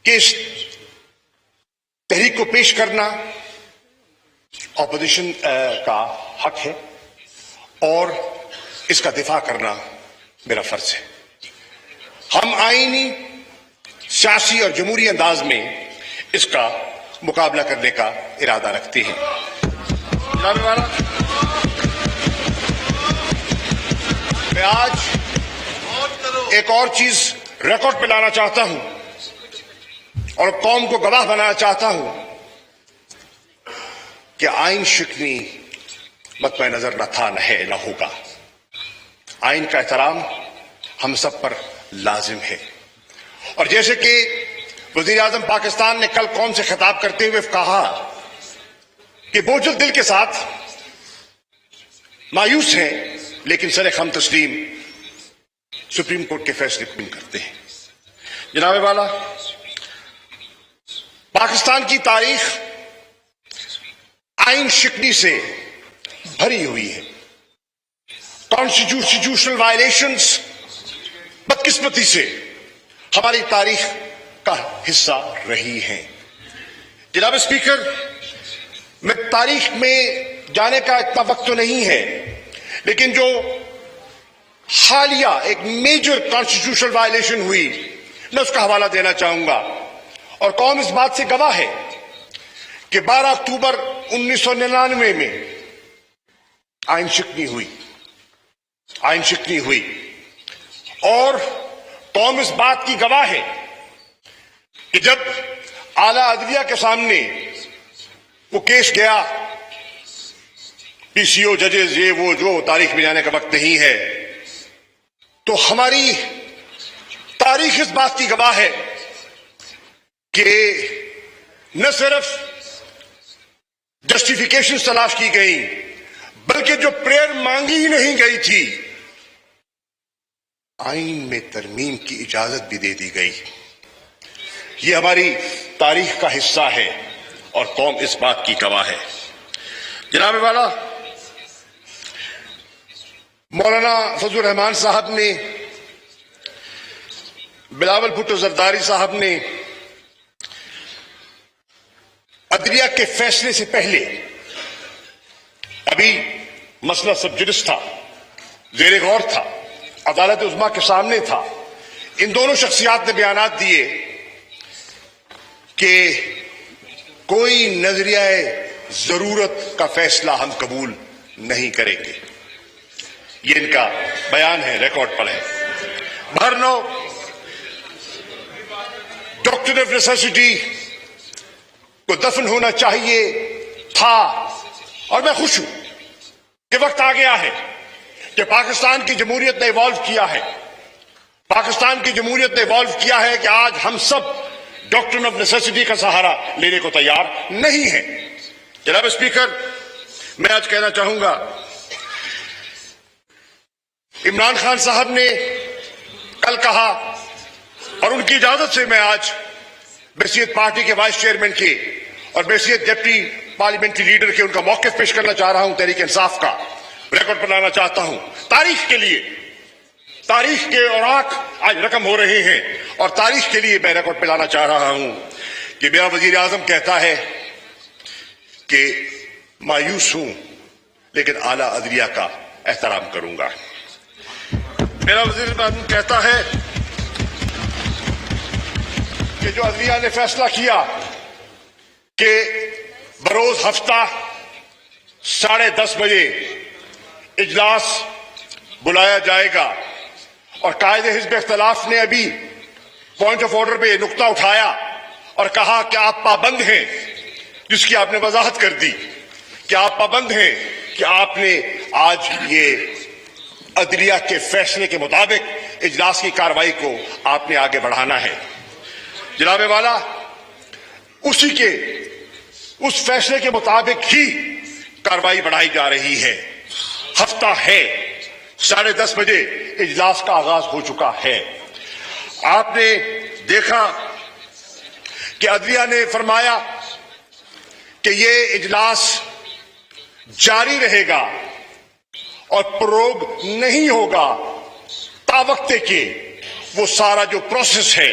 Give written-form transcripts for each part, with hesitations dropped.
کہ اس تحریک کو پیش کرنا اپوزیشن کا حق ہے اور اس کا دفاع کرنا میرا فرض ہے. ہم آئینی، سیاسی اور جمہوری انداز میں اس کا مقابلہ کرنے کا ارادہ رکھتے ہیں. جناب والا، میں آج ایک اور چیز ریکارڈ پہ لانا چاہتا ہوں اور قوم کو گواہ بنانا چاہتا ہوں کہ آئین شکنی مطمع نظر نہ تھا، نہ ہے، نہ ہوگا. آئین کا احترام ہم سب پر لازم ہے. اور جیسے کہ وزیر اعظم پاکستان نے کل قوم سے خطاب کرتے ہوئے کہا کہ بوجھل دل کے ساتھ مایوس ہیں لیکن سر خم تسلیم سپریم کورٹ کے فیصلے قبول کرتے ہیں. جناب والا، پاکستان کی تاریخ آئین شکنی سے بھری ہوئی ہے. کانسٹیٹیوشنل وائلیشنز بدقسمتی سے ہماری تاریخ کا حصہ رہی ہیں. جناب اسپیکر، میں تاریخ میں جانے کا اتنا وقت تو نہیں ہے، لیکن جو حالیہ ایک میجر کانسٹیٹیوشنل وائلیشن ہوئی میں اس کا حوالہ دینا چاہوں گا. اور قوم اس بات سے گواہ ہے کہ 12 اکتوبر 1999 میں آئین شکنی ہوئی اور قوم اس بات کی گواہ ہے کہ جب اعلیٰ عدلیہ کے سامنے وہ کیس گیا، پی سی او، ججز، یہ وہ جو تاریخ میں جانے کا وقت نہیں ہے، تو ہماری تاریخ اس بات کی گواہ ہے کہ نہ صرف جسٹیفیکیشن تلاش کی گئی بلکہ جو پریئر مانگی ہی نہیں گئی تھی، آئین میں ترمیم کی اجازت بھی دے دی گئی. یہ ہماری تاریخ کا حصہ ہے اور قوم اس بات کی گواہ ہے. جناب والا، مولانا فضل الرحمان صاحب نے، بلاول بھٹو زرداری صاحب نے عدلیہ کے فیصلے سے پہلے، ابھی مسئلہ سب جڈس تھا، زیر غور تھا، عدالت عظمیٰ کے سامنے تھا، ان دونوں شخصیات نے بیانات دیے کہ کوئی نظریہ ضرورت کا فیصلہ ہم قبول نہیں کریں گے. یہ ان کا بیان ہے، ریکارڈ پر ہے. بہرنو ڈاکٹر آف نیسیسٹی کو دفن ہونا چاہیے تھا، اور میں خوش ہوں کہ وقت آ گیا ہے کہ پاکستان کی جمہوریت نے ایوالو کیا ہے. پاکستان کی جمہوریت نے ایوالو کیا ہے کہ آج ہم سب ڈاکٹر آف نیسیسٹی کا سہارا لینے کو تیار نہیں ہیں. جناب اسپیکر، میں آج کہنا چاہوں گا، عمران خان صاحب نے کل کہا اور ان کی اجازت سے میں آج بحیثیت پارٹی کے وائس چیئرمین کے اور بحیثیت ڈپٹی پارلیمنٹری لیڈر کے ان کا موقف پیش کرنا چاہ رہا ہوں. تحریک انصاف کا ریکارڈ پر لانا چاہتا ہوں. تاریخ کے لیے، تاریخ کے اوراق آج رقم ہو رہے ہیں اور تاریخ کے لیے میں ریکارڈ پہ لانا چاہ رہا ہوں کہ میرا وزیر اعظم کہتا ہے کہ مایوس ہوں لیکن اعلیٰ عدلیہ کا احترام کروں گا. میرا وزیر اعظم کہتا ہے کہ جو عدلیہ نے فیصلہ کیا کہ بروز ہفتہ 10:30 بجے اجلاس بلایا جائے گا، اور قائد حزب اختلاف نے ابھی پوائنٹ آف آرڈر پہ یہ نقطہ اٹھایا اور کہا کہ آپ پابند ہیں، جس کی آپ نے وضاحت کر دی کہ آپ پابند ہیں کہ آپ نے آج یہ عدلیہ کے فیصلے کے مطابق اجلاس کی کارروائی کو آپ نے آگے بڑھانا ہے. جناب والا، اس فیصلے کے مطابق ہی کارروائی بڑھائی جا رہی ہے. ہفتہ ہے، 10:30 بجے اجلاس کا آغاز ہو چکا ہے. آپ نے دیکھا کہ عدلیہ نے فرمایا کہ یہ اجلاس جاری رہے گا اور پروگ نہیں ہوگا تا وقت کہ وہ سارا جو پروسیس ہے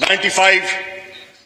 95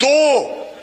2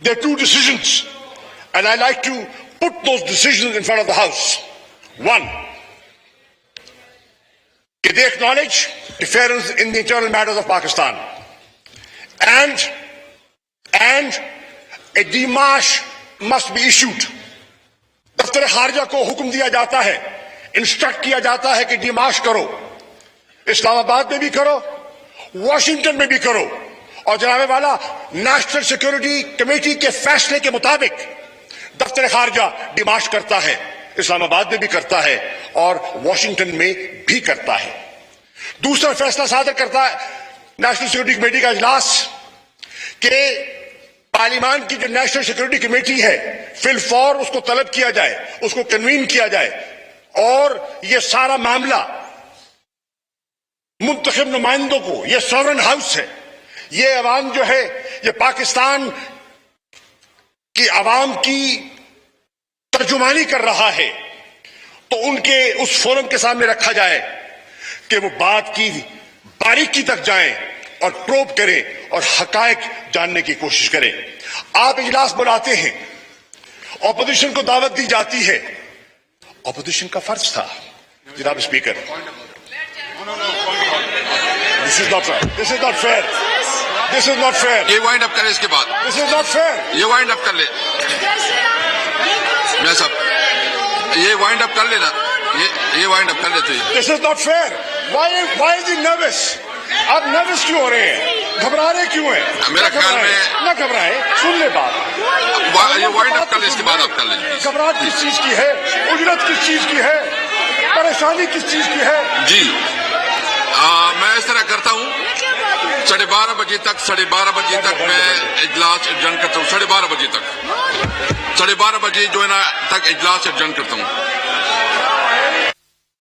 There are 2 decisions and I like to put those decisions in front of the House. 1, that they acknowledge interference in the internal matters of Pakistan and A demarche must be issued. دفتر خارجہ کو حکم دیا جاتا ہے, instruct کیا جاتا ہے کہ ڈیمارش کرو. اسلام آباد میں بھی کرو, واشنگٹن میں بھی کرو, اور جناب والا نیشنل سیکورٹی کمیٹی کے فیصلے کے مطابق دفتر خارجہ ڈیمارش کرتا ہے, اسلام آباد میں بھی کرتا ہے اور واشنگٹن میں بھی کرتا ہے. دوسرا فیصلہ صادر کرتا ہے نیشنل سیکورٹی کمیٹی کا اجلاس کہ پارلیمان کی جو نیشنل سیکورٹی کمیٹی ہے فی الفور اس کو طلب کیا جائے, اس کو کنوین کیا جائے, اور یہ سارا معاملہ منتخب نمائندوں کو, یہ سورن ہاؤس ہے, یہ عوام جو ہے یہ پاکستان کی عوام کی ترجمانی کر رہا ہے, تو ان کے اس فورم کے سامنے رکھا جائے کہ وہ بات کی باریکی تک جائیں اور پروب کریں اور حقائق جاننے کی کوشش کریں. آپ اجلاس بلاتے ہیں, اپوزیشن کو دعوت دی جاتی ہے, اپوزیشن کا فرض تھا جناب speaker. This is not fair. This is not fair. This is not fair. یہ وائنڈ اپ کرے اس کے بعد. This is not fair. یہ وائنڈ اپ کر لے میں صاحب, یہ وائنڈ اپ کر لینا, یہ وائنڈ اپ کر لیتے. This is not fair. Why is he nervous? آپ نروس کیوں ہو رہے ہیں, گھبرا رہے کیوں ہیں؟ میرا خیال میں نہ گھبرائیں, سن لے بات. یہ وائنڈ اپ کر لے اس کے بعد آپ کر لیں. گھبراہٹ کس چیز کی ہے, اجرت کس چیز کی ہے, پریشانی کس چیز کی ہے؟ جی میں اس طرح کرتا ہوں, 12:30 بجے تک میں اجلاس ایڈجرن کرتا ہوں. 12:30 بجے تک 12:30 بجے جو ہے نا تک اجلاس ایڈجرن کرتا ہوں.